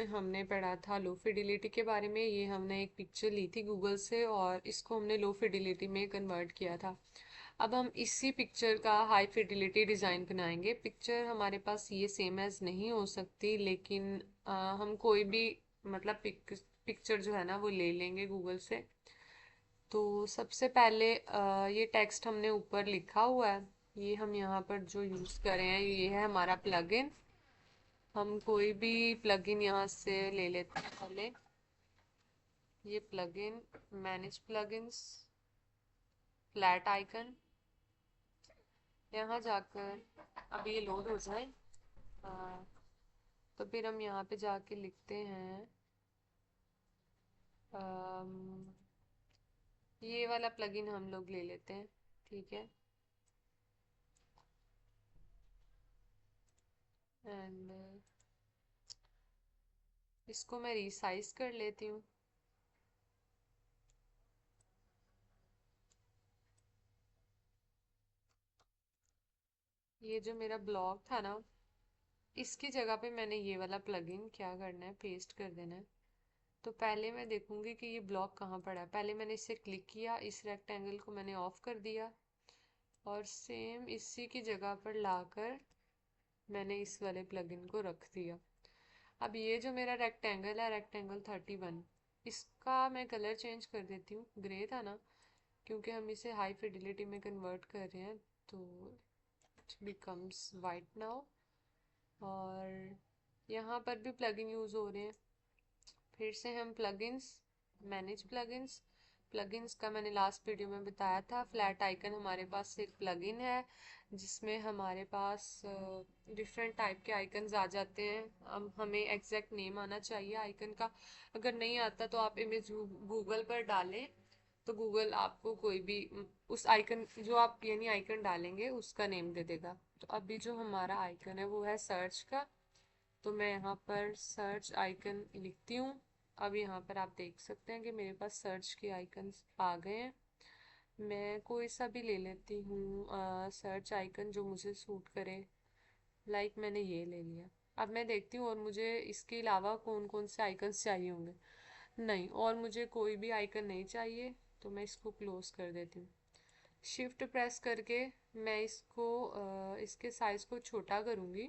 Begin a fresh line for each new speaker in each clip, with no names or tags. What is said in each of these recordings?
हमने पढ़ा था लो फिडिलिटी के बारे में। ये हमने एक पिक्चर ली थी गूगल से और इसको हमने लो फिडिलिटी में कन्वर्ट किया था। अब हम इसी पिक्चर का हाई फिडिलिटी डिज़ाइन बनाएंगे। पिक्चर हमारे पास ये सेम एज नहीं हो सकती, लेकिन हम कोई भी मतलब पिक्चर जो है ना वो ले लेंगे गूगल से। तो सबसे पहले ये टेक्स्ट हमने ऊपर लिखा हुआ है। ये हम यहाँ पर जो यूज़ कर रहे हैं ये है हमारा प्लगइन। हम कोई भी प्लगइन यहाँ से ले लेते हैं पहले। ये plugin, manage plugins, flat icon. यहाँ जाकर अब ये लोड हो जाए तो फिर हम यहाँ पे जाके लिखते हैं अम, ये वाला प्लगइन हम लोग ले लेते हैं। ठीक है। एंड इसको मैं रिसाइज कर लेती हूँ। ये जो मेरा ब्लॉग था ना, इसकी जगह पे मैंने ये वाला प्लगइन क्या करना है, पेस्ट कर देना है। तो पहले मैं देखूंगी कि ये ब्लॉक कहाँ पड़ा है। पहले मैंने इसे क्लिक किया, इस रेक्टेंगल को मैंने ऑफ कर दिया और सेम इसी की जगह पर लाकर मैंने इस वाले प्लगइन को रख दिया। अब ये जो मेरा रेक्टेंगल है, रेक्टेंगल 31, इसका मैं कलर चेंज कर देती हूँ। ग्रे था ना, क्योंकि हम इसे हाई फिडिलिटी में कन्वर्ट कर रहे हैं तो इट बिकम्स वाइट नाउ। और यहाँ पर भी प्लगइन यूज़ हो रहे हैं। फिर से हम प्लगइन्स, मैनेज प्लगइन्स। प्लगइन्स का मैंने लास्ट वीडियो में बताया था। फ्लैट आइकन हमारे पास एक प्लगइन है जिसमें हमारे पास डिफरेंट टाइप के आइकन्स आ जाते हैं। अब हमें एग्जैक्ट नेम आना चाहिए आइकन का। अगर नहीं आता तो आप इमेज गूगल पर डालें तो गूगल आपको कोई भी उस आइकन जो आप यानी आइकन डालेंगे उसका नेम दे देगा। तो अभी जो हमारा आइकन है वो है सर्च का। तो मैं यहाँ पर सर्च आइकन लिखती हूँ। अब यहाँ पर आप देख सकते हैं कि मेरे पास सर्च के आइकन्स आ गए हैं। मैं कोई सा भी ले लेती हूँ सर्च आइकन जो मुझे सूट करे। लाइक मैंने ये ले लिया। अब मैं देखती हूँ और मुझे इसके अलावा कौन कौन से आइकन्स चाहिए होंगे। नहीं, और मुझे कोई भी आइकन नहीं चाहिए तो मैं इसको क्लोज कर देती हूँ। शिफ्ट प्रेस करके मैं इसको इसके साइज को छोटा करूँगी,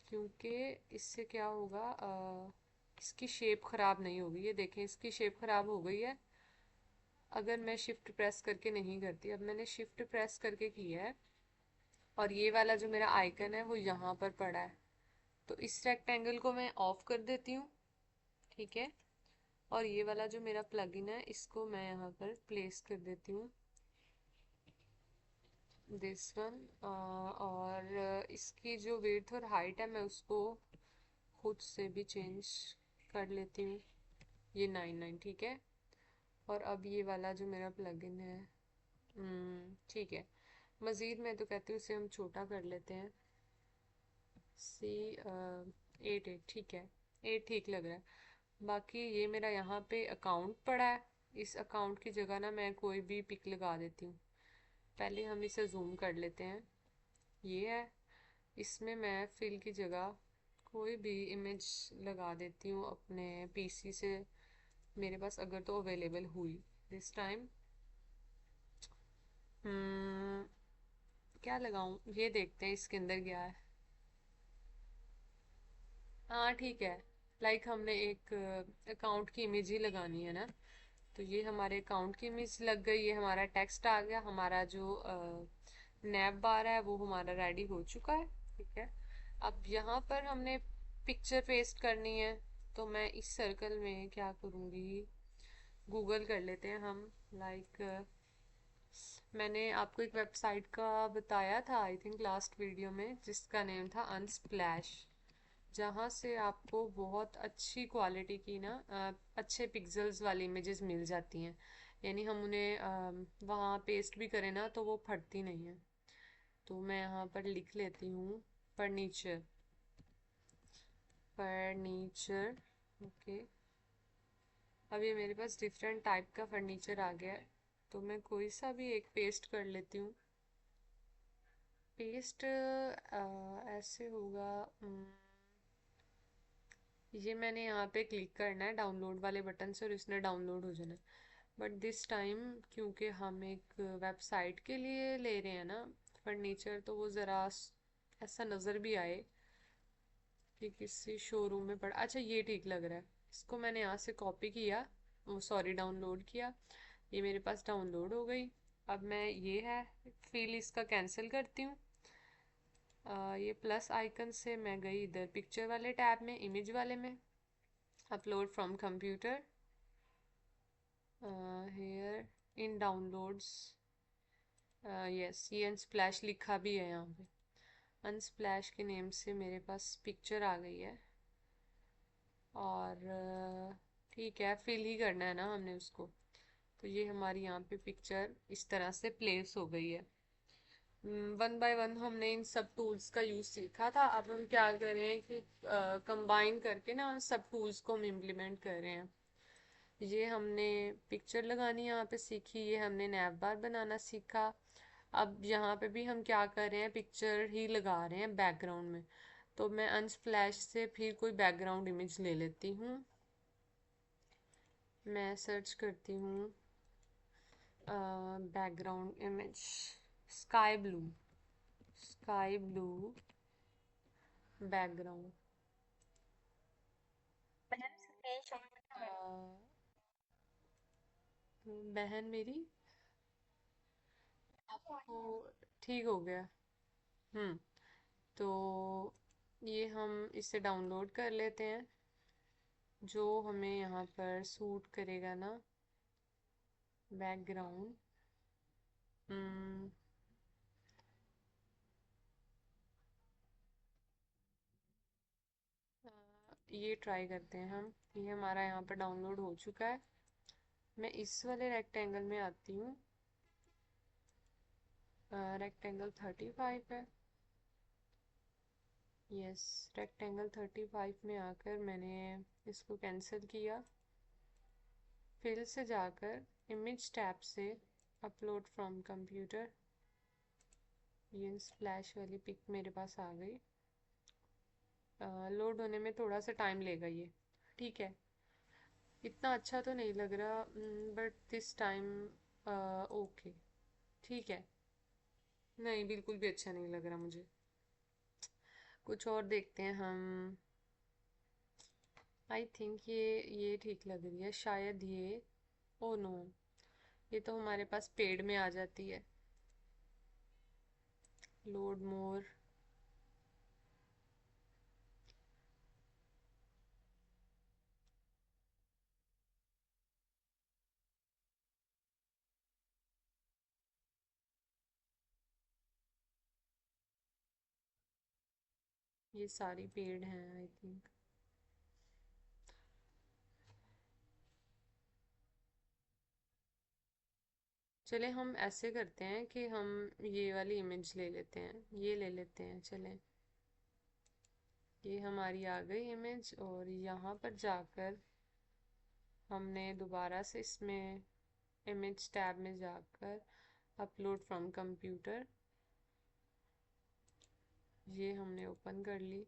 क्योंकि इससे क्या होगा इसकी शेप खराब नहीं होगी। ये देखें, इसकी शेप खराब हो गई है अगर मैं शिफ्ट प्रेस करके नहीं करती। अब मैंने शिफ्ट प्रेस करके किया है और ये वाला जो मेरा आइकन है वो यहाँ पर पड़ा है। तो इस रेक्टेंगल को मैं ऑफ कर देती हूँ। ठीक है। और ये वाला जो मेरा प्लगइन है इसको मैं यहाँ पर प्लेस कर देती हूँ, दिस वन। और इसकी जो विड्थ और हाइट है मैं उसको खुद से भी चेंज कर लेती हूँ। ये 99, ठीक है। और अब ये वाला जो मेरा प्लगइन है, ठीक है। मज़ीद मैं तो कहती हूँ इसे हम छोटा कर लेते हैं। सी 8 8, ठीक है। 8 ठीक लग रहा है। बाकी ये मेरा यहाँ पे अकाउंट पड़ा है। इस अकाउंट की जगह ना मैं कोई भी पिक लगा देती हूँ। पहले हम इसे जूम कर लेते हैं। ये है। इसमें मैं फिल की जगह कोई भी इमेज लगा देती हूँ अपने पीसी से, मेरे पास अगर तो अवेलेबल हुई दिस टाइम। क्या लगाऊं, ये देखते हैं इसके अंदर क्या है। हाँ ठीक है। लाइक हमने एक अकाउंट की इमेज ही लगानी है ना, तो ये हमारे अकाउंट की इमेज लग गई। ये हमारा टेक्स्ट आ गया। हमारा जो नैब बार है वो हमारा रेडी हो चुका है। ठीक है। अब यहाँ पर हमने पिक्चर पेस्ट करनी है। तो मैं इस सर्कल में क्या करूँगी, गूगल कर लेते हैं हम। लाइक मैंने आपको एक वेबसाइट का बताया था आई थिंक लास्ट वीडियो में, जिसका नेम था अनस्प्लैश, जहाँ से आपको बहुत अच्छी क्वालिटी की ना अच्छे पिक्सल्स वाली इमेजेस मिल जाती हैं। यानी हम उन्हें वहाँ पेस्ट भी करें ना तो वो फटती नहीं है। तो मैं यहाँ पर लिख लेती हूँ फर्नीचर, फर्नीचर। ओके। अब ये मेरे पास डिफरेंट टाइप का फर्नीचर आ गया है। तो मैं कोई सा भी एक पेस्ट कर लेती हूँ। पेस्ट ऐसे होगा। ये मैंने यहाँ पे क्लिक करना है डाउनलोड वाले बटन से और इसने डाउनलोड हो जाना है। बट दिस टाइम क्योंकि हम एक वेबसाइट के लिए ले रहे हैं ना फर्नीचर, तो वो ज़रा ऐसा नज़र भी आए कि किसी शोरूम में पड़ा। अच्छा ये ठीक लग रहा है, इसको मैंने यहाँ से कॉपी किया, वो सॉरी डाउनलोड किया, ये मेरे पास डाउनलोड हो गई। अब मैं ये है फील इसका कैंसिल करती हूँ। ये प्लस आइकन से मैं गई इधर पिक्चर वाले टैब में, इमेज वाले में, upload from computer, here in downloads. Yes ये अनस्प्लैश लिखा भी है यहाँ पे, अनस्प्लैश के नेम से मेरे पास पिक्चर आ गई है। और ठीक है फिल ही करना है ना हमने उसको, तो ये हमारी यहाँ पे पिक्चर इस तरह से प्लेस हो गई है। वन बाय वन हमने इन सब टूल्स का यूज़ सीखा था, अब हम क्या कर रहे हैं कि कंबाइन करके ना उन सब टूल्स को हम इम्प्लीमेंट कर रहे हैं। ये हमने पिक्चर लगानी यहाँ पे सीखी, ये हमने नैव बार बनाना सीखा। अब यहाँ पे भी हम क्या कर रहे हैं, पिक्चर ही लगा रहे हैं बैकग्राउंड में। तो मैं अनस्प्लैश से फिर कोई बैकग्राउंड इमेज ले लेती हूँ। मैं सर्च करती हूँ background image, sky blue, sky blue background. बहन मेरी आपको ठीक हो गया। हम्म। तो ये हम इसे डाउनलोड कर लेते हैं, जो हमें यहाँ पर सूट करेगा ना बैकग्राउंड। हम्म। ये ट्राई करते हैं हम, ये हमारा यहाँ पर डाउनलोड हो चुका है। मैं इस वाले रेक्टेंगल में आती हूँ, रेक्टेंगल 35 है। यस रेक्टेंगल 35 में आकर मैंने इसको कैंसिल किया, फिल से जाकर इमेज टैब से अपलोड फ्रॉम कंप्यूटर, ये स्प्लैश वाली पिक मेरे पास आ गई। लोड होने में थोड़ा सा टाइम लेगा ये, ठीक है। इतना अच्छा तो नहीं लग रहा, बट दिस टाइम ओके, ठीक है। नहीं बिल्कुल भी अच्छा नहीं लग रहा मुझे, कुछ और देखते हैं हम। आई थिंक ये ठीक लग रही है शायद ये। ओ नो, ये तो हमारे पास पेड़ में आ जाती है। लोड मोर, ये सारी पेड़ हैं आई थिंक। चले हम ऐसे करते हैं कि हम ये वाली इमेज ले लेते हैं, ये ले लेते हैं चले। ये हमारी आ गई इमेज, और यहाँ पर जाकर हमने दोबारा से इसमें इमेज टैब में जाकर अपलोड फ्रॉम कंप्यूटर, ये हमने ओपन कर ली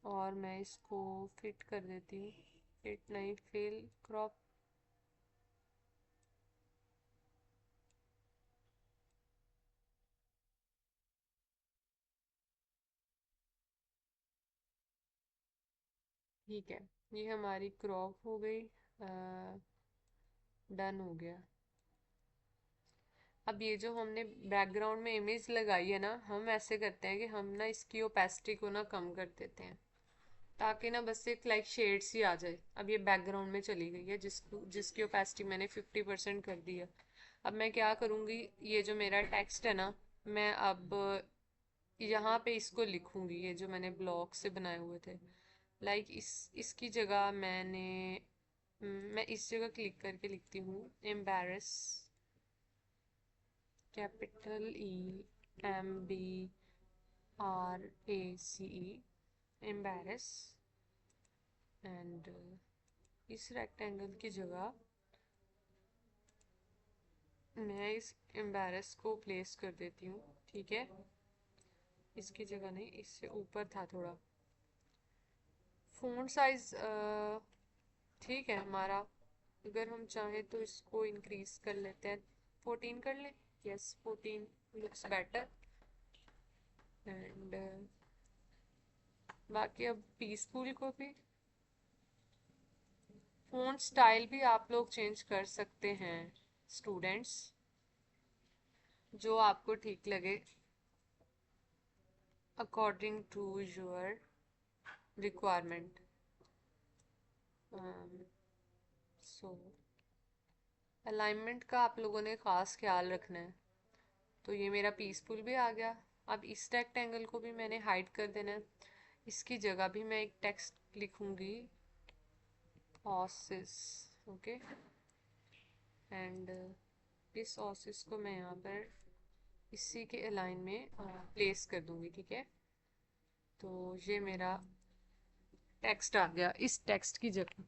और मैं इसको फिट कर देती हूँ। फिट नहीं, फिल क्रॉप। ठीक है, ये हमारी क्रॉप हो गई, डन हो गया। अब ये जो हमने बैकग्राउंड में इमेज लगाई है ना, हम ऐसे करते हैं कि हम ना इसकी ओपेसिटी को ना कम कर देते हैं, ताकि ना बस एक लाइक शेड सी आ जाए। अब ये बैकग्राउंड में चली गई है जिसकी ओपेसिटी मैंने 50% कर दी है। अब मैं क्या करूँगी, ये जो मेरा टेक्स्ट है ना, मैं अब यहाँ पे इसको लिखूंगी, ये जो मैंने ब्लॉक से बनाए हुए थे। लाइक इसकी जगह मैं इस जगह क्लिक करके लिखती हूँ embarrass, capital EMBRACE, embarrass. And इस रेक्टेंगल की जगह मैं इस एम्बेरस को प्लेस कर देती हूँ, ठीक है। इसकी जगह नहीं, इससे ऊपर था थोड़ा। फ़ॉन्ट साइज ठीक है हमारा। अगर हम चाहें तो इसको इंक्रीज कर लेते हैं, 14 कर लें। Yes, 14 looks better. एंड बाकी अब पीसफुल को भी, फ़ॉन्ट स्टाइल भी आप लोग चेंज कर सकते हैं स्टूडेंट्स, जो आपको ठीक लगे according to your requirement. So alignment का आप लोगों ने ख़ास ख्याल रखना है। तो ये मेरा पीसफुल भी आ गया। अब इस रेक्टेंगल को भी मैंने हाइड कर देना है। इसकी जगह भी मैं एक टेक्स्ट लिखूंगी, ऑसिस। ओके, एंड इस ऑसिस को मैं यहाँ पर इसी के अलाइन में प्लेस कर दूंगी। ठीक है, तो ये मेरा टेक्स्ट आ गया इस टेक्स्ट की जगह।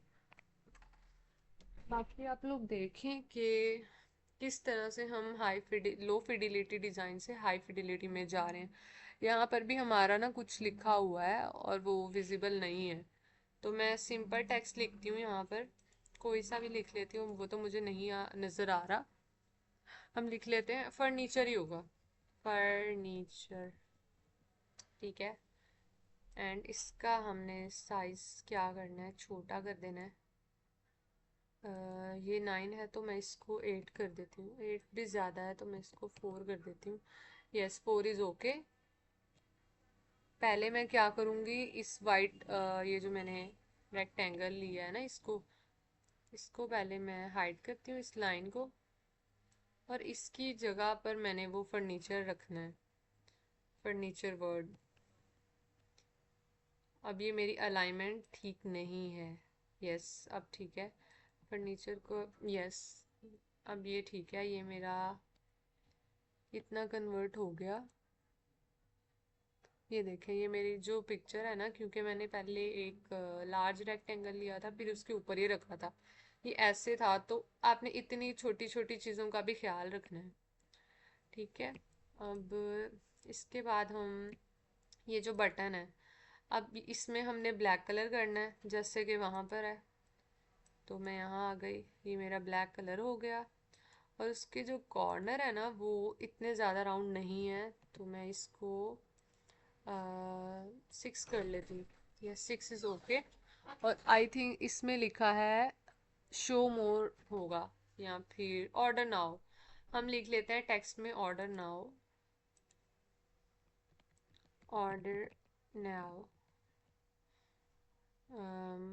बाकी आप लोग देखें कि किस तरह से हम लो फिडिलिटी डिज़ाइन से हाई फिडिलिटी में जा रहे हैं। यहाँ पर भी हमारा ना कुछ लिखा हुआ है और वो विजिबल नहीं है, तो मैं सिंपल टेक्स्ट लिखती हूँ यहाँ पर, कोई सा भी लिख लेती हूँ, वो तो मुझे नहीं नज़र आ रहा। हम लिख लेते हैं फर्नीचर ही होगा, फर्नीचर। ठीक है, एंड इसका हमने साइज क्या करना है, छोटा कर देना है। ये 9 है तो मैं इसको 8 कर देती हूँ, 8 भी ज़्यादा है तो मैं इसको 4 कर देती हूँ। Yes, 4 is okay. पहले मैं क्या करूँगी, इस वाइट ये जो मैंने रेक्टेंगल लिया है ना, इसको इसको पहले मैं हाइड करती हूँ, इस लाइन को, और इसकी जगह पर मैंने वो फर्नीचर रखना है, फर्नीचर वर्ड। अब ये मेरी अलाइनमेंट ठीक नहीं है। यस, अब ठीक है। फर्नीचर को, यस, अब ये ठीक है। ये मेरा इतना कन्वर्ट हो गया। ये देखें, ये मेरी जो पिक्चर है ना, क्योंकि मैंने पहले एक लार्ज रेक्टेंगल लिया था फिर उसके ऊपर ये रखा था, ये ऐसे था, तो आपने इतनी छोटी छोटी चीज़ों का भी ख्याल रखना है। ठीक है, अब इसके बाद हम ये जो बटन है, अब इसमें हमने ब्लैक कलर करना है जैसे कि वहाँ पर है, तो मैं यहाँ आ गई, ये मेरा ब्लैक कलर हो गया। और उसके जो कॉर्नर है ना वो इतने ज़्यादा राउंड नहीं है, तो मैं इसको 6 कर लेती हूँ। Yes, 6 is okay. और आई थिंक इसमें लिखा है शो मोर होगा, या फिर ऑर्डर नाउ। हम लिख लेते हैं टेक्स्ट में order now, order now,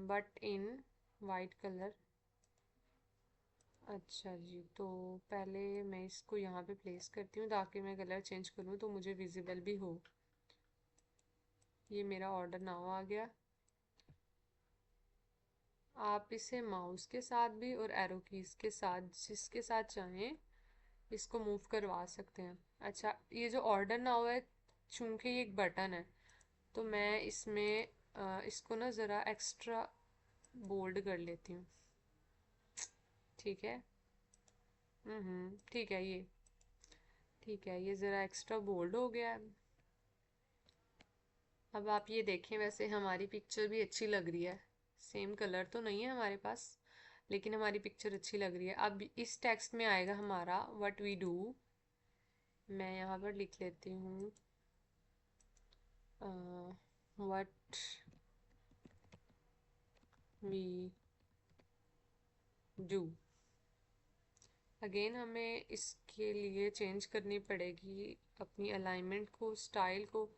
but in white colour. अच्छा जी, तो पहले मैं इसको यहाँ पे प्लेस करती हूँ ताकि मैं कलर चेंज करूँ तो मुझे विजिबल भी हो। ये मेरा ऑर्डर नाउ आ गया। आप इसे माउस के साथ भी और एरो कीज के साथ, जिसके साथ चाहें, इसको मूव करवा सकते हैं। अच्छा, ये जो ऑर्डर नाउ है, चूंकि ये एक बटन है, तो मैं इसमें इसको ना ज़रा एक्स्ट्रा बोल्ड कर लेती हूँ। ठीक है, ठीक है, ये ठीक है, ये ज़रा एक्स्ट्रा बोल्ड हो गया है। अब आप ये देखें, वैसे हमारी पिक्चर भी अच्छी लग रही है। सेम कलर तो नहीं है हमारे पास, लेकिन हमारी पिक्चर अच्छी लग रही है। अब इस टेक्स्ट में आएगा हमारा व्हाट वी डू। मैं यहाँ पर लिख लेती हूँ व्हाट वी डू। अगेन हमें इसके लिए चेंज करनी पड़ेगी अपनी अलाइनमेंट को, स्टाइल को।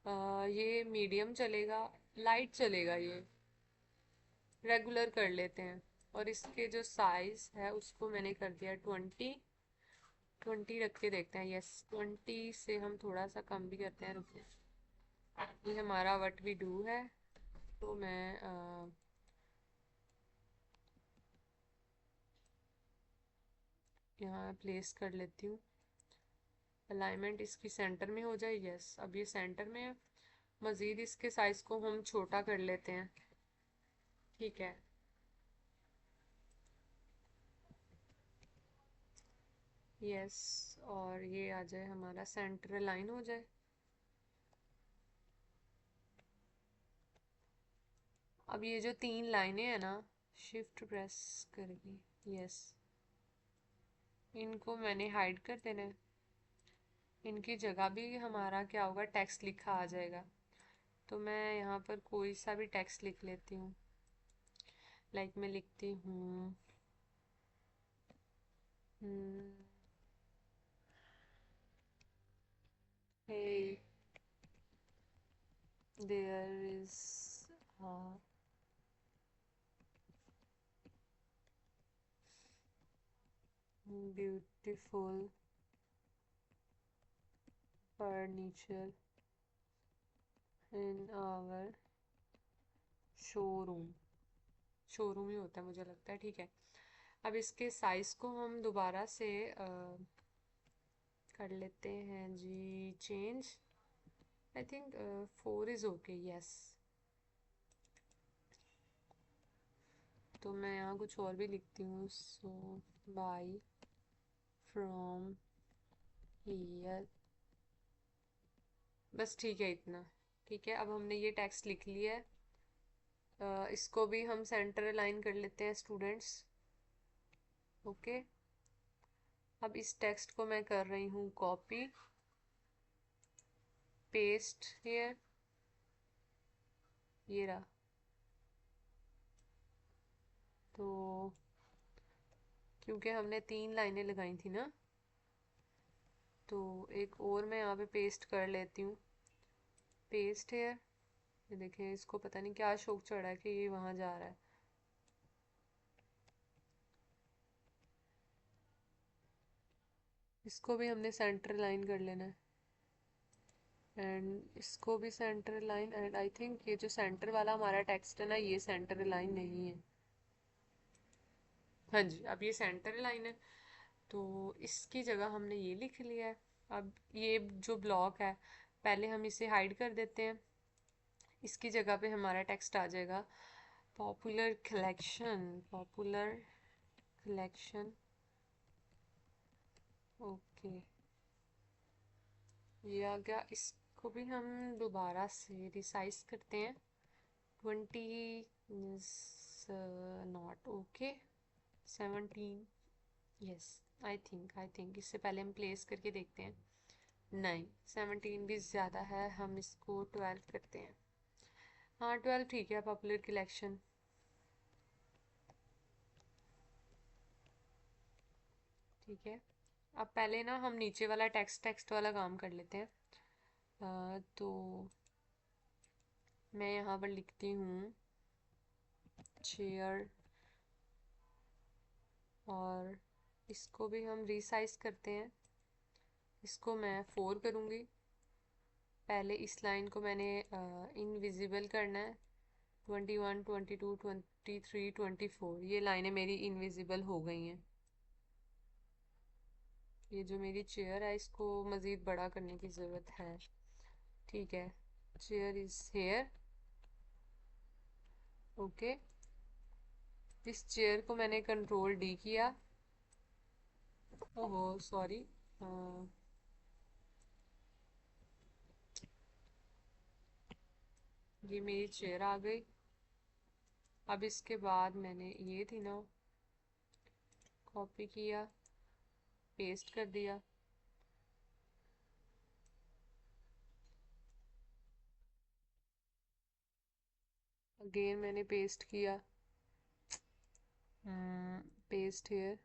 ये मीडियम चलेगा, लाइट चलेगा, ये रेगुलर कर लेते हैं। और इसके जो साइज है उसको मैंने कर दिया 20, 20 रख के देखते हैं। यस, 20 से हम थोड़ा सा कम भी करते हैं, रुकिए। ये हमारा व्हाट वी डू है, तो मैं यहाँ प्लेस कर लेती हूँ। अलाइनमेंट इसकी सेंटर में हो जाए। यस, अब ये सेंटर में है। मज़ीद इसके साइज को हम छोटा कर लेते हैं। ठीक है, यस, और ये आ जाए हमारा सेंटर लाइन हो जाए। अब ये जो 3 लाइनें हैं ना, शिफ्ट प्रेस करके, यस, इनको मैंने हाइड कर देना है। इनकी जगह भी हमारा क्या होगा, टेक्स्ट लिखा आ जाएगा। तो मैं यहाँ पर कोई सा भी टेक्स्ट लिख लेती हूँ। लाइक मैं लिखती हूँ hey there is beautiful furniture in our showroom. Showroom ही होता है मुझे लगता है, ठीक है। अब इसके साइज को हम दोबारा से कर लेते हैं जी change. I think 4 is okay, yes. तो मैं यहाँ कुछ और भी लिखती हूँ, सो बाई फ्रॉम हियर, बस ठीक है इतना। ठीक है, अब हमने ये टेक्स्ट लिख लिया है। इसको भी हम सेंटर अलाइन कर लेते हैं स्टूडेंट्स। ओके, अब इस टेक्स्ट को मैं कर रही हूँ कॉपी, पेस्ट हियर, ये रहा। तो क्योंकि हमने 3 लाइनें लगाई थी ना, तो एक और मैं यहाँ पे पेस्ट कर लेती हूँ, पेस्ट हियर। ये देखें, इसको पता नहीं क्या शौक चढ़ा है कि ये वहां जा रहा है। इसको भी हमने सेंटर लाइन कर लेना है, एंड इसको भी centre line. And I think ये जो सेंटर वाला हमारा टेक्स्ट है ना, ये सेंटर लाइन नहीं है। हाँ जी, अब ये सेंटर लाइन है, तो इसकी जगह हमने ये लिख लिया है। अब ये जो ब्लॉक है, पहले हम इसे हाइड कर देते हैं। इसकी जगह पे हमारा टेक्स्ट आ जाएगा, popular collection, popular collection. Okay, ये आ गया। इसको भी हम दोबारा से रिसाइज करते हैं। 20 is not okay, 17, yes. I think इससे पहले हम प्लेस करके देखते हैं। नहीं, 17 भी ज़्यादा है, हम इसको 12 करते हैं। हाँ, 12 ठीक है, पॉपुलर कलेक्शन। ठीक है, अब पहले ना हम नीचे वाला टेक्स्ट टेक्स्ट वाला काम कर लेते हैं। तो मैं यहाँ पर लिखती हूँ चेयर, और इसको भी हम रिसाइज करते हैं। इसको मैं 4 करूँगी। पहले इस लाइन को मैंने इनविजिबल करना है। 21, 22, 23, 24, ये लाइनें मेरी इनविजिबल हो गई हैं। ये जो मेरी चेयर है, इसको मज़ीद बड़ा करने की ज़रूरत है। ठीक है, चेयर इज़ हेयर। ओके, इस चेयर को मैंने कंट्रोल डी किया। ओहो सॉरी, ये मेरी चेयर आ गई। अब इसके बाद मैंने ये थी ना, कॉपी किया, पेस्ट कर दिया। अगेन मैंने पेस्ट किया, पेस्ट हेयर।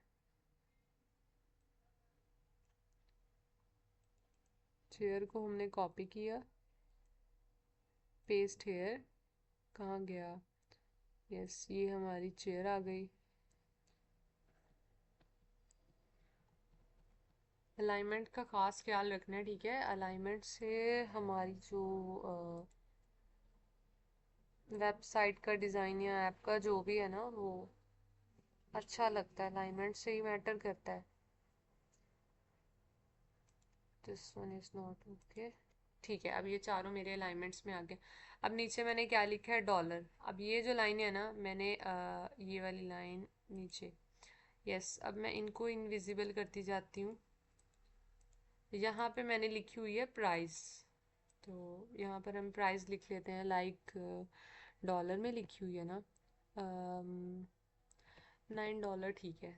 चेयर को हमने कॉपी किया, पेस्ट हेयर। कहाँ गया, यस, ये हमारी चेयर आ गई। अलाइनमेंट का खास ख्याल रखना है, ठीक है। अलाइनमेंट से हमारी जो वेबसाइट का डिज़ाइन या ऐप का जो भी है ना, वो अच्छा लगता है। अलाइनमेंट से ही मैटर करता है। This one is not okay. ठीक है, अब ये चारों मेरे अलाइनमेंट्स में आ गए। अब नीचे मैंने क्या लिखा है, डॉलर। अब ये जो लाइन है ना, मैंने ये वाली लाइन नीचे, यस, अब मैं इनको इनविजिबल करती जाती हूँ। यहाँ पे मैंने लिखी हुई है प्राइस, तो यहाँ पर हम प्राइस लिख लेते हैं, लाइक डॉलर में लिखी हुई है ना। $9 ठीक है,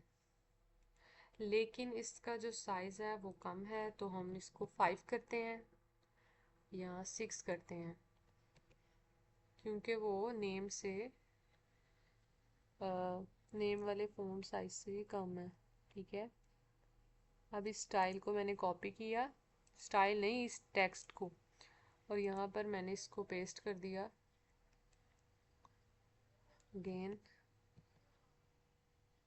लेकिन इसका जो साइज़ है वो कम है, तो हम इसको 5 करते हैं या 6 करते हैं, क्योंकि वो नेम से नेम वाले फ़ॉन्ट साइज से कम है। ठीक है, अब इस स्टाइल को मैंने कॉपी किया, स्टाइल नहीं, इस टेक्स्ट को, और यहाँ पर मैंने इसको पेस्ट कर दिया। Again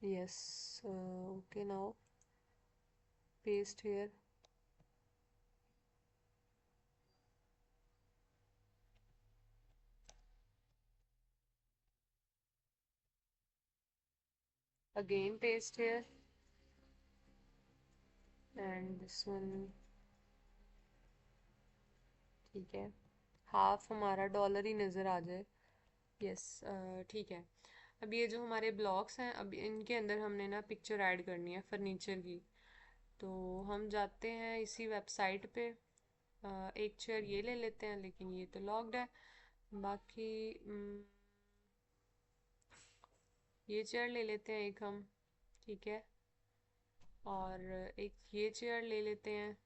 yes, okay, now paste here. Again paste here and this one. ठीक है, हाफ हमारा डॉलर ही नज़र आ जाए। यस, ठीक है। अब ये जो हमारे ब्लॉक्स हैं, अब इनके अंदर हमने ना पिक्चर ऐड करनी है फर्नीचर की। तो हम जाते हैं इसी वेबसाइट पे। एक चेयर ये ले लेते हैं, लेकिन ये तो लॉक्ड है। बाकी ये चेयर ले लेते हैं एक हम। ठीक है, और एक ये चेयर ले लेते हैं।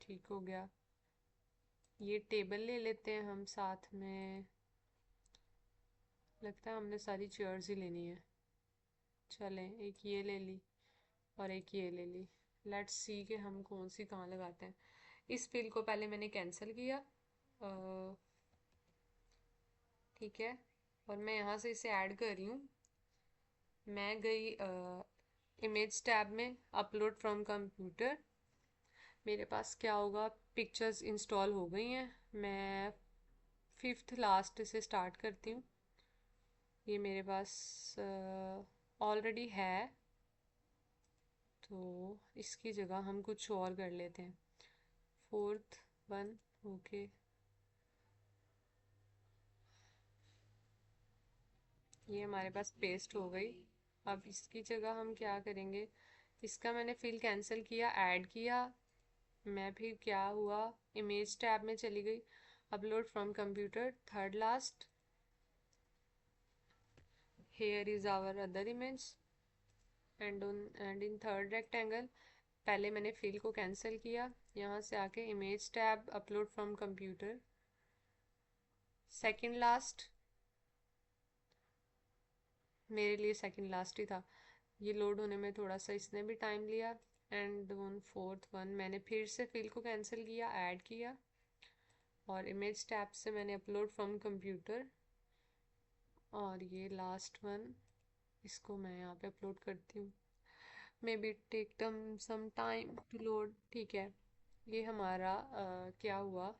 ठीक हो गया। ये टेबल ले लेते हैं हम साथ में। लगता है हमने सारी चेयर्स ही लेनी है। चलें, एक ये ले ली और एक ये ले ली। लेट्स सी कि हम कौन सी कहाँ लगाते हैं। इस फिल को पहले मैंने कैंसिल किया। ठीक है, और मैं यहाँ से इसे ऐड कर रही हूँ। मैं गई इमेज टैब में, अपलोड फ्रॉम कंप्यूटर। मेरे पास क्या होगा, पिक्चर्स इंस्टॉल हो गई हैं। मैं फिफ्थ लास्ट से स्टार्ट करती हूँ। ये मेरे पास ऑलरेडी है, तो इसकी जगह हम कुछ और कर लेते हैं। फोर्थ वन, ओके, ये हमारे पास पेस्ट हो गई। अब इसकी जगह हम क्या करेंगे, इसका मैंने फिल कैंसिल किया, ऐड किया। मैं फिर क्या हुआ, इमेज टैब में चली गई, upload from computer, third last, here is our other image and in third rectangle. पहले मैंने फिल को कैंसिल किया, यहाँ से आके image tab, upload from computer, second last, मेरे लिए सेकंड लास्ट ही था। ये लोड होने में थोड़ा सा इसने भी टाइम लिया। एंड वन फोर्थ वन, मैंने फिर से फिल को कैंसिल किया, ऐड किया, और इमेज टैब से मैंने अपलोड फ्रॉम कंप्यूटर, और ये लास्ट वन, इसको मैं यहाँ पे अपलोड करती हूँ। Maybe take some time to load. ठीक है, ये हमारा क्या हुआ,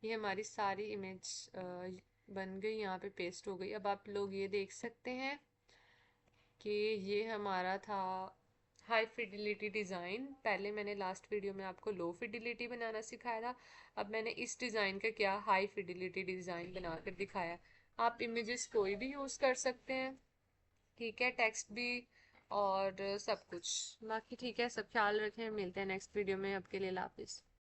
ये हमारी सारी इमेज बन गई, यहाँ पे पेस्ट हो गई। अब आप लोग ये देख सकते हैं कि ये हमारा था हाई फिडिलिटी डिज़ाइन। पहले मैंने लास्ट वीडियो में आपको लो फिडिलिटी बनाना सिखाया था। अब मैंने इस डिज़ाइन का क्या हाई फिडिलिटी डिज़ाइन बनाकर दिखाया। आप इमेजेस कोई भी यूज़ कर सकते हैं। ठीक है, टेक्स्ट भी और सब कुछ। बाकी ठीक है, सब ख्याल रखें, मिलते हैं नेक्स्ट वीडियो में। अब के लिए अल्लाह हाफिज़।